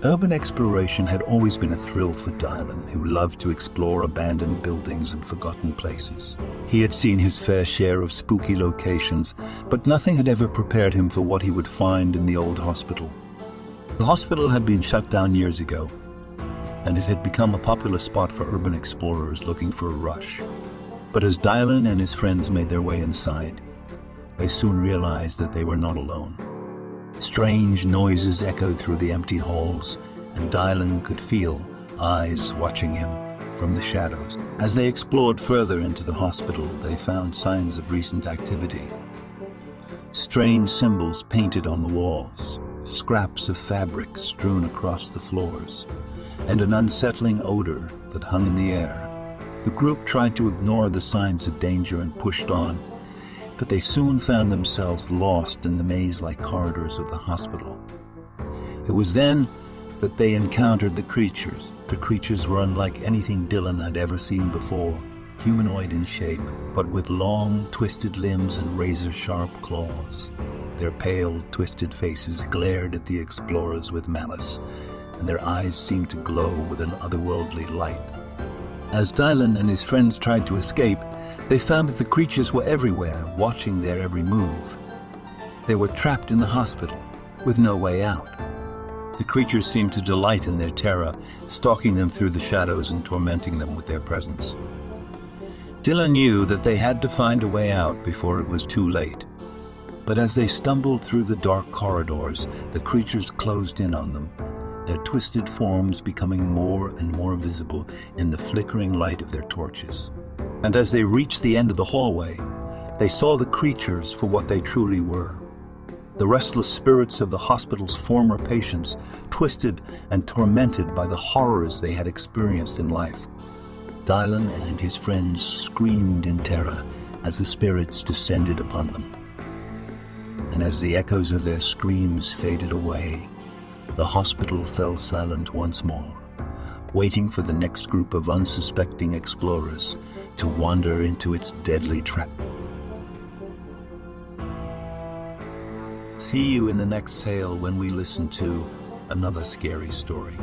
Urban exploration had always been a thrill for Dylan, who loved to explore abandoned buildings and forgotten places. He had seen his fair share of spooky locations, but nothing had ever prepared him for what he would find in the old hospital. The hospital had been shut down years ago, and it had become a popular spot for urban explorers looking for a rush. But as Dylan and his friends made their way inside, they soon realized that they were not alone. Strange noises echoed through the empty halls, and Dylan could feel eyes watching him from the shadows. As they explored further into the hospital, they found signs of recent activity. Strange symbols painted on the walls, scraps of fabric strewn across the floors, and an unsettling odor that hung in the air. The group tried to ignore the signs of danger and pushed on, but they soon found themselves lost in the maze-like corridors of the hospital. It was then that they encountered the creatures. The creatures were unlike anything Dylan had ever seen before, humanoid in shape, but with long, twisted limbs and razor-sharp claws. Their pale, twisted faces glared at the explorers with malice, and their eyes seemed to glow with an otherworldly light. As Dylan and his friends tried to escape, they found that the creatures were everywhere, watching their every move. They were trapped in the hospital, with no way out. The creatures seemed to delight in their terror, stalking them through the shadows and tormenting them with their presence. Dylan knew that they had to find a way out before it was too late. But as they stumbled through the dark corridors, the creatures closed in on them, their twisted forms becoming more and more visible in the flickering light of their torches. And as they reached the end of the hallway, they saw the creatures for what they truly were. The restless spirits of the hospital's former patients, twisted and tormented by the horrors they had experienced in life. Dylan and his friends screamed in terror as the spirits descended upon them. And as the echoes of their screams faded away, the hospital fell silent once more, waiting for the next group of unsuspecting explorers to wander into its deadly trap. See you in the next tale when we listen to another scary story.